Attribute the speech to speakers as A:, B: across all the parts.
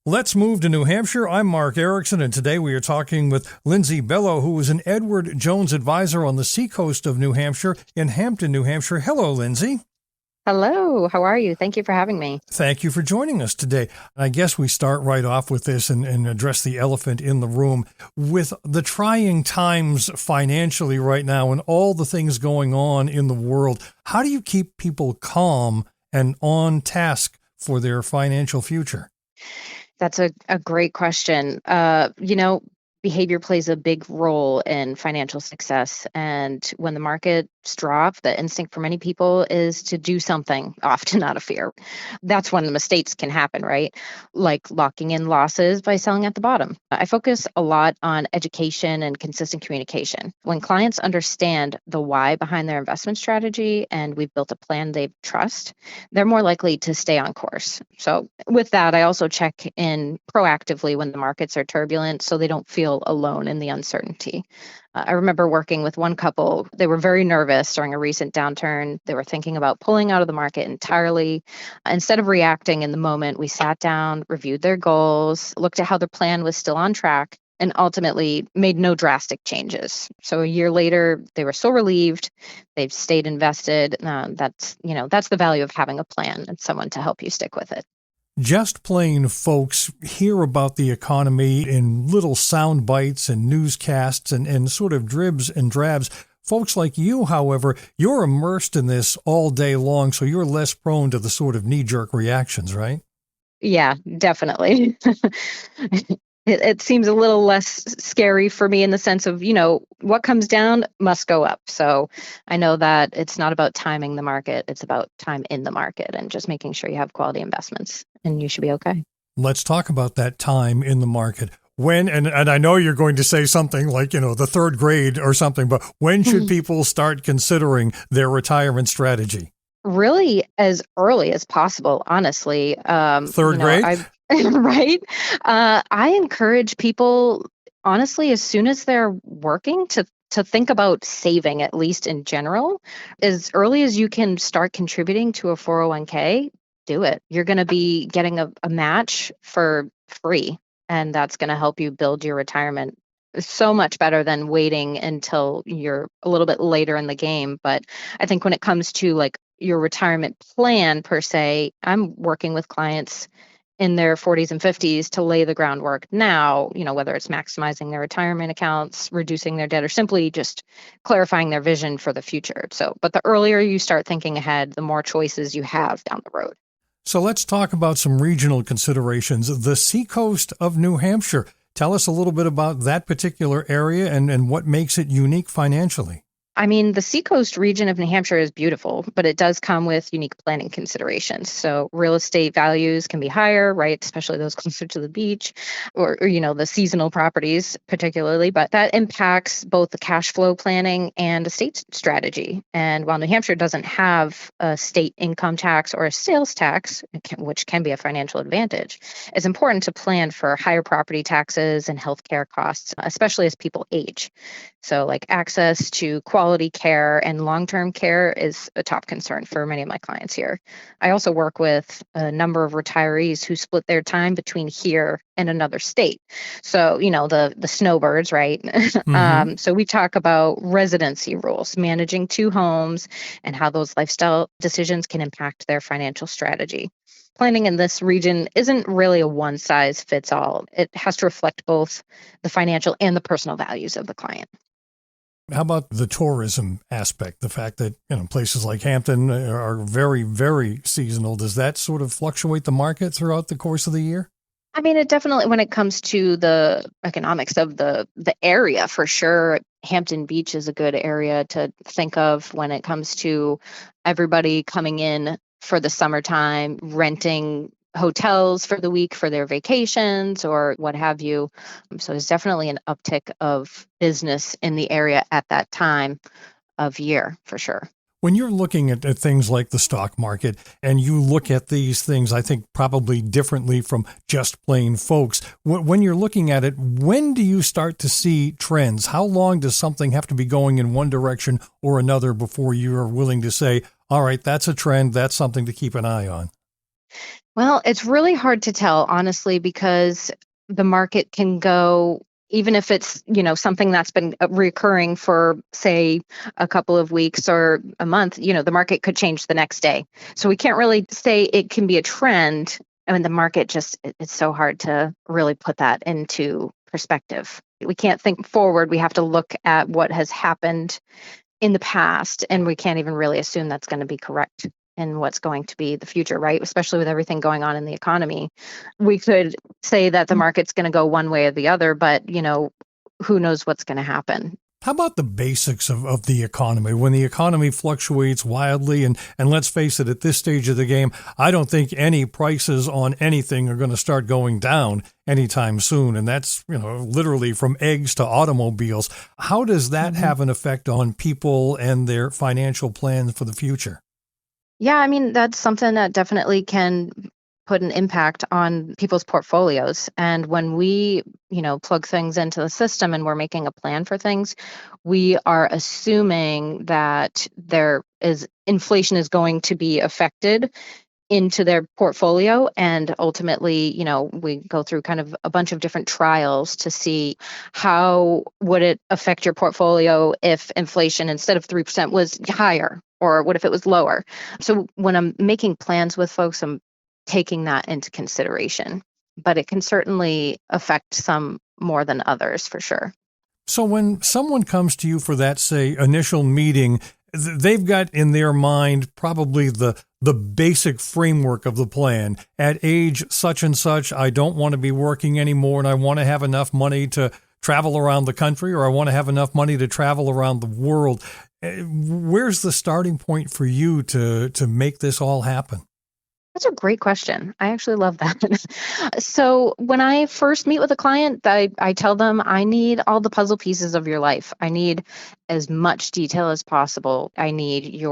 A: Let's move to New Hampshire. I'm Mark Erickson, and today we are talking with Lindsey Belo, who is an Edward Jones advisor on the seacoast of New Hampshire in Hampton, New Hampshire. Hello, Lindsey.
B: Hello, how are you? Thank you for having me.
A: Thank you for joining us today. I guess we start right off with this and address the elephant in the room. With the trying times financially right now and all the things going on in the world, how do you keep people calm and on task for their financial future?
B: That's a great question. Behavior plays a big role in financial success. And when the markets drop, the instinct for many people is to do something, often out of fear. That's when the mistakes can happen, right? Like locking in losses by selling at the bottom. I focus a lot on education and consistent communication. When clients understand the why behind their investment strategy and we've built a plan they trust, they're more likely to stay on course. So with that, I also check in proactively when the markets are turbulent so they don't feel alone in the uncertainty. I remember working with one couple. They were very nervous during a recent downturn. They were thinking about pulling out of the market entirely. Instead of reacting in the moment, we sat down, reviewed their goals, looked at how their plan was still on track, and ultimately made no drastic changes. So a year later, they were so relieved. They've stayed invested. That's the value of having a plan and someone to help you stick with it.
A: Just plain folks hear about the economy in little sound bites and newscasts and sort of dribs and drabs. Folks like you, however, you're immersed in this all day long, so you're less prone to the sort of knee-jerk reactions, right?
B: Yeah, definitely. It seems a little less scary for me in the sense of, what comes down must go up. So I know that it's not about timing the market. It's about time in the market and just making sure you have quality investments and you should be okay.
A: Let's talk about that time in the market. When, and I know you're going to say something like, the third grade or something, but when should people start considering their retirement strategy?
B: Really as early as possible, honestly.
A: Third grade?
B: Right. I encourage people, honestly, as soon as they're working to think about saving, at least in general, as early as you can start contributing to a 401k, do it. You're going to be getting a match for free, and that's going to help you build your retirement so much better than waiting until you're a little bit later in the game. But I think when it comes to like your retirement plan per se, I'm working with clients in their 40s and 50s to lay the groundwork now, whether it's maximizing their retirement accounts, reducing their debt, or simply just clarifying their vision for the future. So, but the earlier you start thinking ahead, the more choices you have down the road.
A: So let's talk about some regional considerations. The seacoast of New Hampshire. Tell us a little bit about that particular area and what makes it unique financially.
B: I mean, the seacoast region of New Hampshire is beautiful, but it does come with unique planning considerations. So real estate values can be higher, right? Especially those closer to the beach or the seasonal properties particularly, but that impacts both the cash flow planning and estate strategy. And while New Hampshire doesn't have a state income tax or a sales tax, which can be a financial advantage, it's important to plan for higher property taxes and healthcare costs, especially as people age. So like access to quality care and long-term care is a top concern for many of my clients here. I also work with a number of retirees who split their time between here and another state. So, the snowbirds, right?
A: Mm-hmm.
B: So we talk about residency rules, managing two homes, and how those lifestyle decisions can impact their financial strategy. Planning in this region isn't really a one size fits all. It has to reflect both the financial and the personal values of the client.
A: How about the tourism aspect? The fact that, places like Hampton are very, very seasonal. Does that sort of fluctuate the market throughout the course of the year?
B: I mean, it definitely, when it comes to the economics of the area, for sure, Hampton Beach is a good area to think of when it comes to everybody coming in for the summertime, renting hotels for the week for their vacations or what have you. So there's definitely an uptick of business in the area at that time of year, for sure.
A: When you're looking at things like the stock market and you look at these things, I think probably differently from just plain folks, when you're looking at it, when do you start to see trends? How long does something have to be going in one direction or another before you are willing to say, all right, that's a trend, that's something to keep an eye on?
B: Well, it's really hard to tell, honestly, because the market can go, even if it's, something that's been recurring for, say, a couple of weeks or a month, the market could change the next day. So we can't really say it can be a trend. I mean, the market just, it's so hard to really put that into perspective. We can't think forward. We have to look at what has happened in the past, and we can't even really assume that's going to be correct in what's going to be the future, right? Especially with everything going on in the economy. We could say that the market's going to go one way or the other, but who knows what's going to happen.
A: How about the basics of the economy? When the economy fluctuates wildly, and let's face it, at this stage of the game, I don't think any prices on anything are going to start going down anytime soon. And that's, literally from eggs to automobiles. How does that have an effect on people and their financial plans for the future?
B: Yeah, I mean, that's something that definitely can put an impact on people's portfolios. And when we, plug things into the system and we're making a plan for things, we are assuming that there is inflation is going to be affected into their portfolio. And ultimately, we go through kind of a bunch of different trials to see how would it affect your portfolio if inflation instead of 3% was higher, or what if it was lower. So when I'm making plans with folks, I'm taking that into consideration, but it can certainly affect some more than others for sure.
A: So when someone comes to you for that, say, initial meeting, they've got in their mind probably the basic framework of the plan. At age such and such, I don't want to be working anymore, and I want to have enough money to travel around the country, or I want to have enough money to travel around the world. Where's the starting point for you to make this all happen?
B: That's a great question. I actually love that. So when I first meet with a client, I tell them I need all the puzzle pieces of your life. I need as much detail as possible. I need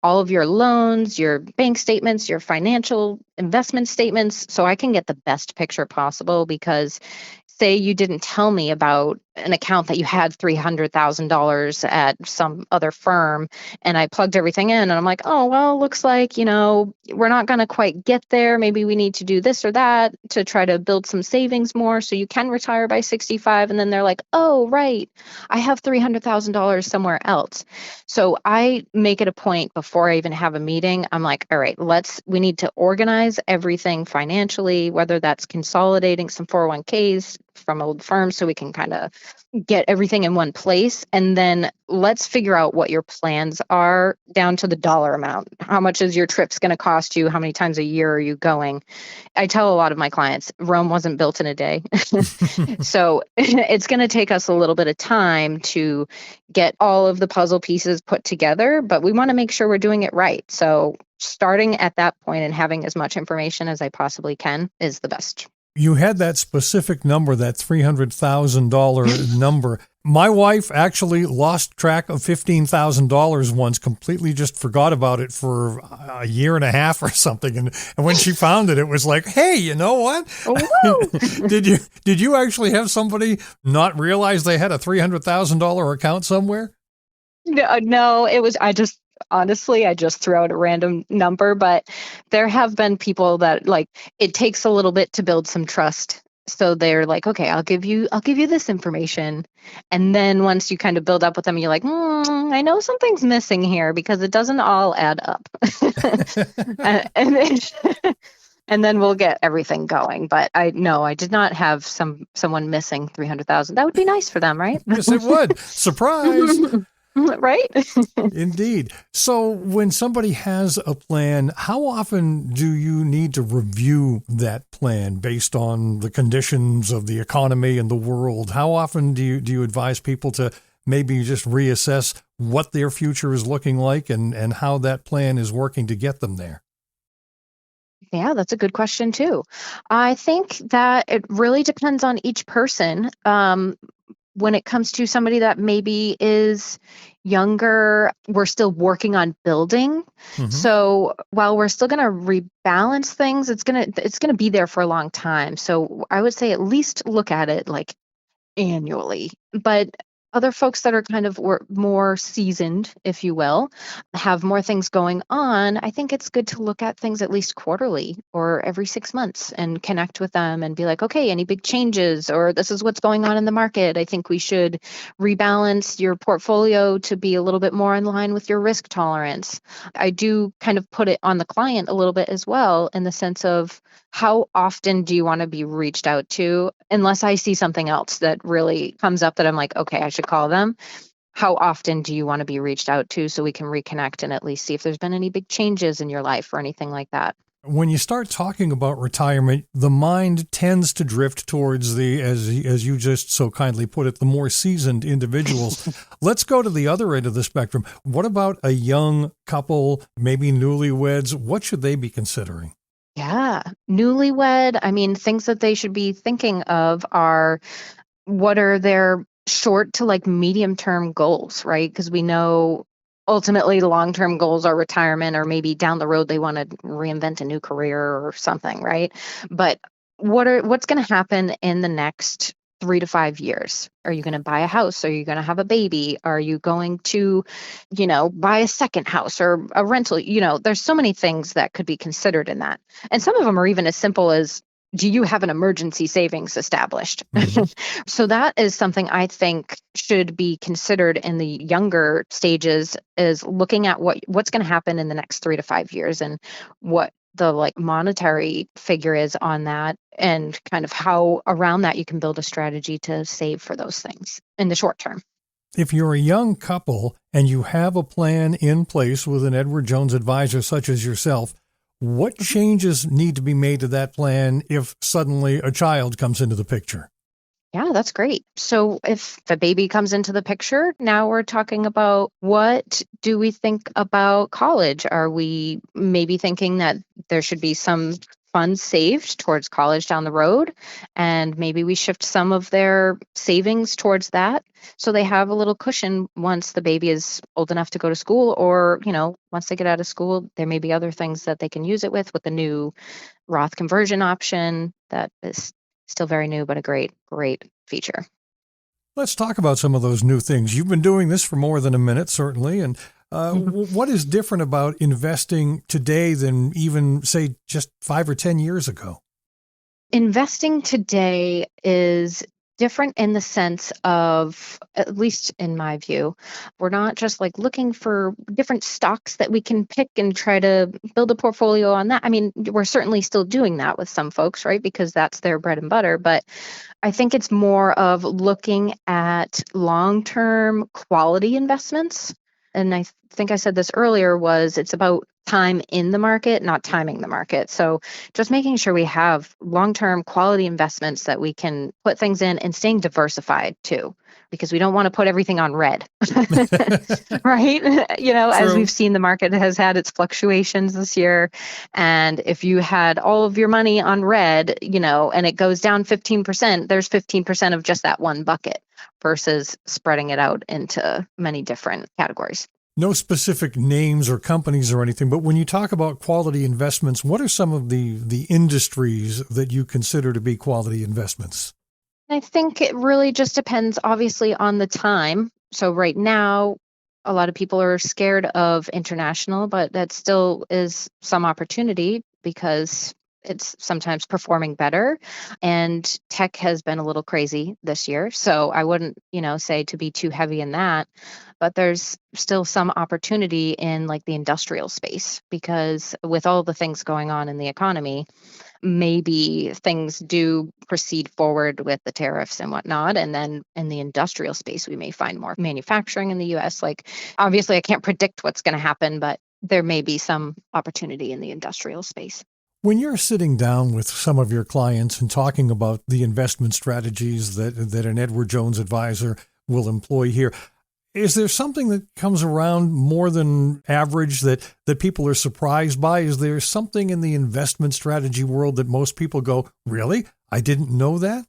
B: all of your loans, your bank statements, your financial investment statements, so I can get the best picture possible. Because say you didn't tell me about an account that you had $300,000 at some other firm, and I plugged everything in, and I'm like, oh, well, looks like, we're not going to quite get there. Maybe we need to do this or that to try to build some savings more so you can retire by 65. And then they're like, oh, right, I have $300,000 somewhere else. So I make it a point before I even have a meeting. I'm like, all right, we need to organize everything financially, whether that's consolidating some 401ks from old firms so we can kind of get everything in one place. And then let's figure out what your plans are down to the dollar amount. How much is your trips going to cost you? How many times a year are you going? I tell a lot of my clients, Rome wasn't built in a day. So it's going to take us a little bit of time to get all of the puzzle pieces put together, but we want to make sure we're doing it right. So starting at that point and having as much information as I possibly can is the best.
A: You had that specific number, that $300,000 number. My wife actually lost track of $15,000 once, completely just forgot about it for a year and a half or something. And when she found it, it was like, hey, you know what? Did you actually have somebody not realize they had a $300,000 account somewhere?
B: No, it was, honestly, I just threw out a random number, but there have been people that it takes a little bit to build some trust. So they're like, okay, I'll give you this information. And then once you kind of build up with them, you're like, I know something's missing here because it doesn't all add up. And then we'll get everything going. But I did not have someone missing 300,000. That would be nice for them, right?
A: Yes, it would. Surprise.
B: Right?
A: Indeed. So when somebody has a plan, how often do you need to review that plan based on the conditions of the economy and the world? How often do you advise people to maybe just reassess what their future is looking like and how that plan is working to get them there?
B: Yeah, that's a good question too. I think that it really depends on each person. When it comes to somebody that maybe is younger, we're still working on building.
A: Mm-hmm.
B: So while we're still going to rebalance things, it's going to be there for a long time. So I would say at least look at it like annually. But Other folks that are kind of more seasoned, if you will, have more things going on, I think it's good to look at things at least quarterly or every 6 months and connect with them and be like, okay, any big changes, or this is what's going on in the market. I think we should rebalance your portfolio to be a little bit more in line with your risk tolerance. I do kind of put it on the client a little bit as well, in the sense of, how often do you want to be reached out to? Unless I see something else that really comes up that I'm like, okay, I should call them. How often do you want to be reached out to, so we can reconnect and at least see if there's been any big changes in your life or anything like that?
A: When you start talking about retirement, the mind tends to drift towards as you just so kindly put it, the more seasoned individuals. Let's go to the other end of the spectrum. What about a young couple, maybe newlyweds? What should they be considering?
B: Yeah, newlywed. I mean, things that they should be thinking of are, what are their short to like medium term goals, right? Because we know ultimately the long term goals are retirement, or maybe down the road they want to reinvent a new career or something, right? But what's going to happen in the next 3 to 5 years? Are you going to buy a house? Are you going to have a baby? Are you going to, buy a second house or a rental? There's so many things that could be considered in that. And some of them are even as simple as, do you have an emergency savings established?
A: Mhm.
B: So that is something I think should be considered in the younger stages, is looking at what's going to happen in the next 3 to 5 years, and what the like monetary figure is on that, and kind of how around that you can build a strategy to save for those things in the short term.
A: If you're a young couple and you have a plan in place with an Edward Jones advisor such as yourself, what changes need to be made to that plan if suddenly a child comes into the picture?
B: Yeah, that's great. So if the baby comes into the picture, now we're talking about, what do we think about college? Are we maybe thinking that there should be some funds saved towards college down the road? And maybe we shift some of their savings towards that, so they have a little cushion once the baby is old enough to go to school, or, once they get out of school, there may be other things that they can use it with the new Roth conversion option that is still very new, but a great, great feature.
A: Let's talk about some of those new things. You've been doing this for more than a minute, certainly. And what is different about investing today than even, say, just 5 or 10 years ago?
B: Investing today is different in the sense of, at least in my view, we're not just like looking for different stocks that we can pick and try to build a portfolio on that. I mean, we're certainly still doing that with some folks, right? Because that's their bread and butter. But I think it's more of looking at long-term quality investments. And I think I said this earlier, was it's about time in the market, not timing the market. So just making sure we have long-term quality investments that we can put things in, and staying diversified too, because we don't want to put everything on red, right? As
A: True.
B: we've seen, the market has had its fluctuations this year. And if you had all of your money on red, and it goes down 15%, there's 15% of just that one bucket, versus spreading it out into many different categories.
A: No specific names or companies or anything, but when you talk about quality investments, what are some of the industries that you consider to be quality investments?
B: I think it really just depends, obviously, on the time. So right now, a lot of people are scared of international, but that still is some opportunity, because it's sometimes performing better. And tech has been a little crazy this year. So I wouldn't, say to be too heavy in that. But there's still some opportunity in like the industrial space, because with all the things going on in the economy, maybe things do proceed forward with the tariffs and whatnot. And then in the industrial space, we may find more manufacturing in the US. Like, obviously, I can't predict what's going to happen, but there may be some opportunity in the industrial space.
A: When you're sitting down with some of your clients and talking about the investment strategies that an Edward Jones advisor will employ here, is there something that comes around more than average that people are surprised by? Is there something in the investment strategy world that most people go, really? I didn't know that?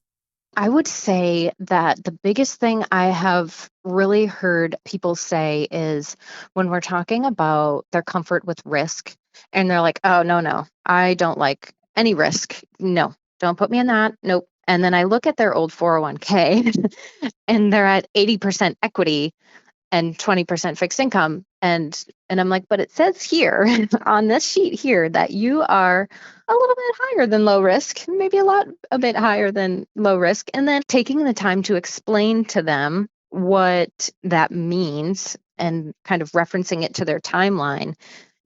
B: I would say that the biggest thing I have really heard people say is, when we're talking about their comfort with risk, and they're like, oh, no, I don't like any risk. No, don't put me in that. Nope. And then I look at their old 401k and they're at 80% equity and 20% fixed income. And I'm like, but it says here on this sheet here that you are a little bit higher than low risk, maybe a bit higher than low risk. And then taking the time to explain to them what that means and kind of referencing it to their timeline,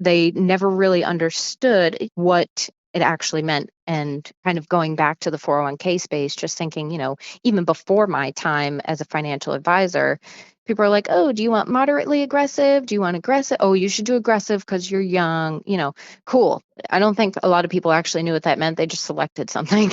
B: they never really understood what it actually meant. And kind of going back to the 401k space, just thinking, even before my time as a financial advisor, people are like, oh, do you want moderately aggressive? Do you want aggressive? Oh, you should do aggressive because you're young. Cool. I don't think a lot of people actually knew what that meant. They just selected something.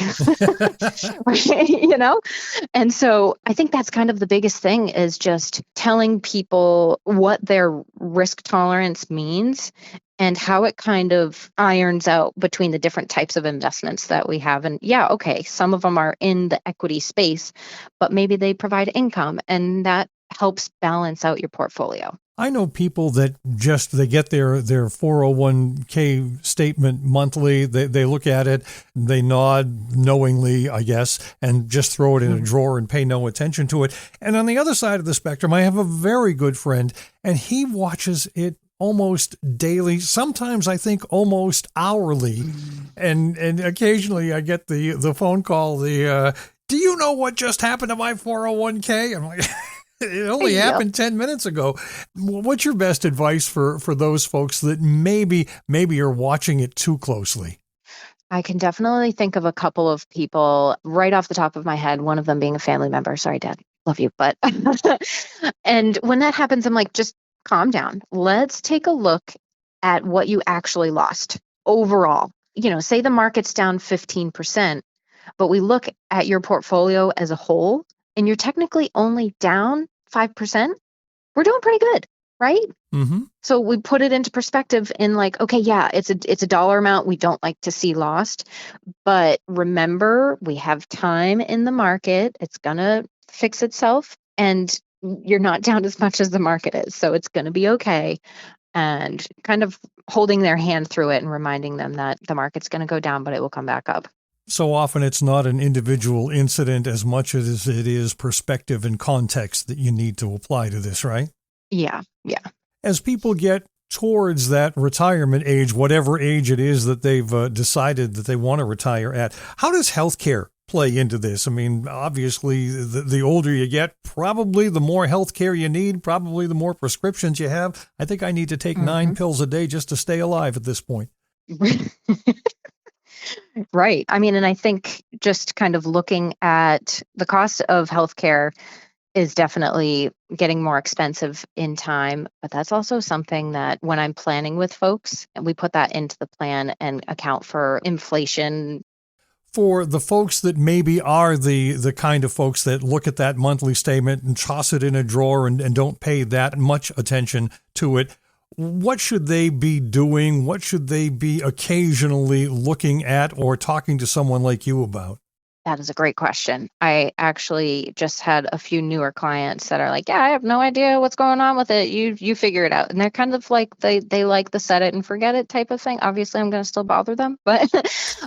B: And so I think that's kind of the biggest thing, is just telling people what their risk tolerance means and how it kind of irons out between the different types of investments that we have. And yeah, okay, some of them are in the equity space, but maybe they provide income, and that helps balance out your portfolio.
A: I know people that they get their 401k statement monthly. They look at it, they nod knowingly, I guess, and just throw it in a drawer and pay no attention to it. And on the other side of the spectrum, I have a very good friend, and he watches it almost daily, sometimes I think almost hourly. And occasionally I get the phone call, do you know what just happened to my 401k? I'm like, it only happened 10 minutes ago. What's your best advice for those folks that maybe are watching it too closely?
B: I can definitely think of a couple of people right off the top of my head, one of them being a family member. Sorry, Dad, love you. But and when that happens, I'm like, just calm down. Let's take a look at what you actually lost overall. Say the market's down 15%, but we look at your portfolio as a whole and you're technically only down 5%. We're doing pretty good, right?
A: Mm-hmm.
B: So we put it into perspective in like, okay, yeah, it's a dollar amount we don't like to see lost, but remember, we have time in the market. It's gonna fix itself, and you're not down as much as the market is, so it's gonna be okay. And kind of holding their hand through it and reminding them that the market's gonna go down, but it will come back up.
A: So often it's not an individual incident as much as it is perspective and context that you need to apply to this, right?
B: Yeah.
A: As people get towards that retirement age, whatever age it is that they've decided that they want to retire at, how does healthcare play into this? I mean, obviously, the older you get, probably the more healthcare you need, probably the more prescriptions you have. I think I need to take 9 pills a day just to stay alive at this point.
B: Right. I mean, and I think just kind of looking at the cost of healthcare is definitely getting more expensive in time. But that's also something that when I'm planning with folks, we put that into the plan and account for inflation.
A: For the folks that maybe are the kind of folks that look at that monthly statement and toss it in a drawer and don't pay that much attention to it, what should they be doing? What should they be occasionally looking at or talking to someone like you about?
B: That is a great question. I actually just had a few newer clients that are like, yeah, I have no idea what's going on with it. You figure it out. And they're kind of like, they like the set it and forget it type of thing. Obviously, I'm going to still bother them. But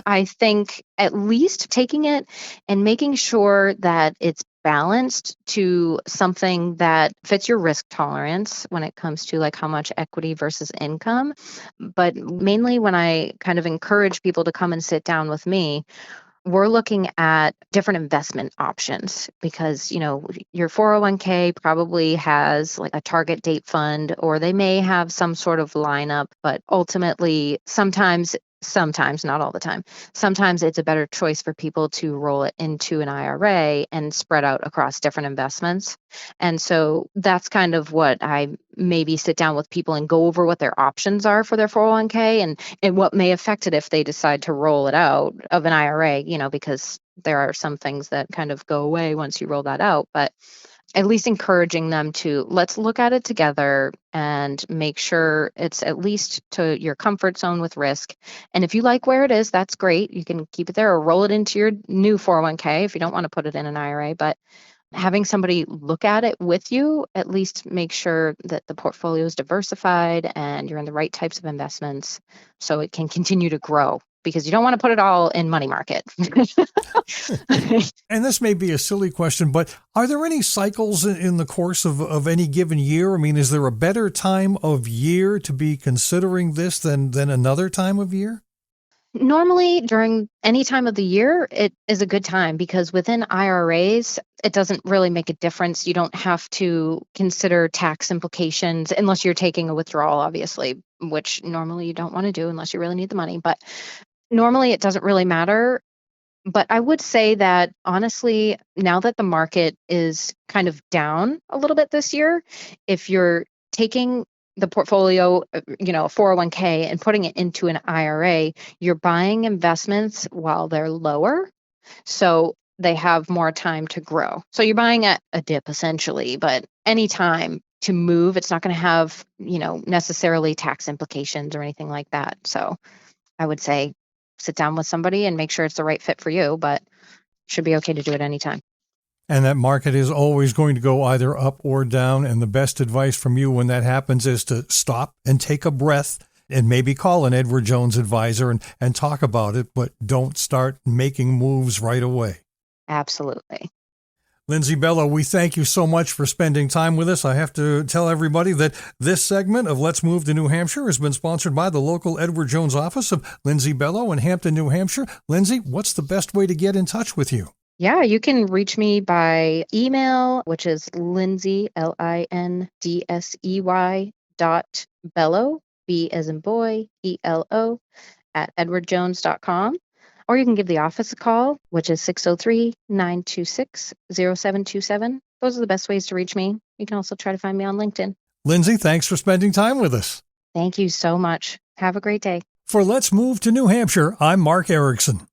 B: I think at least taking it and making sure that it's balanced to something that fits your risk tolerance when it comes to like how much equity versus income. But mainly when I kind of encourage people to come and sit down with me, we're looking at different investment options because, your 401k probably has like a target date fund, or they may have some sort of lineup, but ultimately sometimes, not all the time, sometimes it's a better choice for people to roll it into an IRA and spread out across different investments. And so that's kind of what I maybe sit down with people and go over what their options are for their 401k and what may affect it if they decide to roll it out of an IRA, because there are some things that kind of go away once you roll that out. But at least encouraging them to let's look at it together and make sure it's at least to your comfort zone with risk. And if you like where it is, that's great. You can keep it there or roll it into your new 401k if you don't want to put it in an IRA. But having somebody look at it with you, at least make sure that the portfolio is diversified and you're in the right types of investments so it can continue to grow because you don't want to put it all in money market.
A: And this may be a silly question, but are there any cycles in the course of any given year? I mean, is there a better time of year to be considering this than another time of year?
B: Normally, during any time of the year, it is a good time because within IRAs, it doesn't really make a difference. You don't have to consider tax implications unless you're taking a withdrawal, obviously, which normally you don't want to do unless you really need the money. But normally, it doesn't really matter. But I would say that honestly, now that the market is kind of down a little bit this year, if you're taking the portfolio, a 401k, and putting it into an IRA, you're buying investments while they're lower. So they have more time to grow. So you're buying at a dip essentially, but any time to move, it's not going to have, necessarily tax implications or anything like that. So I would say sit down with somebody and make sure it's the right fit for you, but should be okay to do it anytime.
A: And that market is always going to go either up or down. And the best advice from you when that happens is to stop and take a breath and maybe call an Edward Jones advisor and talk about it, but don't start making moves right away.
B: Absolutely.
A: Lindsey Belo, we thank you so much for spending time with us. I have to tell everybody that this segment of Let's Move to New Hampshire has been sponsored by the local Edward Jones office of Lindsey Belo in Hampton, New Hampshire. Lindsey, what's the best way to get in touch with you?
B: Yeah, you can reach me by email, which is Lindsey, Lindsey.Bello, B as in boy, ELO, at edwardjones.com. Or you can give the office a call, which is 603-926-0727. Those are the best ways to reach me. You can also try to find me on LinkedIn.
A: Lindsey, thanks for spending time with us.
B: Thank you so much. Have a great day.
A: For Let's Move to New Hampshire, I'm Mark Erickson.